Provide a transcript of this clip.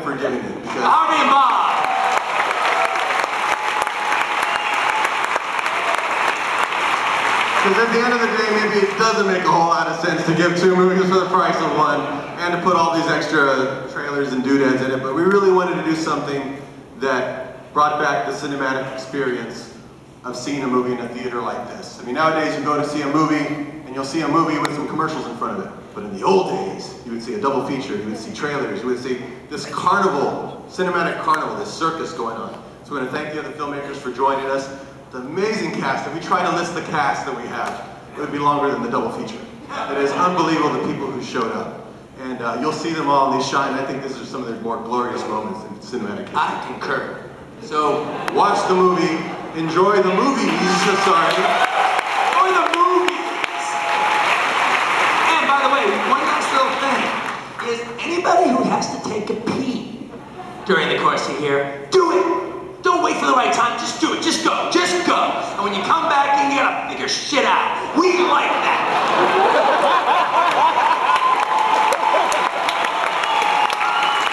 for giving it. Because Harvey and Bob! Because at the end of the day, maybe it doesn't make a whole lot of sense to give 2 movies for the price of 1 and to put all these extra trailers and doodads in it, but we really wanted to do something that brought back the cinematic experience of seeing a movie in a theater like this. I mean, nowadays you go to see a movie and you'll see a movie with some commercials in front of it. But in the old days, you would see a double feature, you would see trailers, you would see this carnival, cinematic carnival, this circus going on. So we're going to thank the other filmmakers for joining us. The amazing cast. If we try to list the cast that we have, it would be longer than the double feature. It is unbelievable the people who showed up. And you'll see them all and they shine. I think these are some of their more glorious moments in cinematic history. I concur. So watch the movie, enjoy the movies, sorry. Enjoy the movies! And by the way, one last little thing is anybody who has to take a pee during the course of here, do it! Don't wait for the right time, just do it, just go, just go. And when you come back in, you gotta figure shit out. We like that.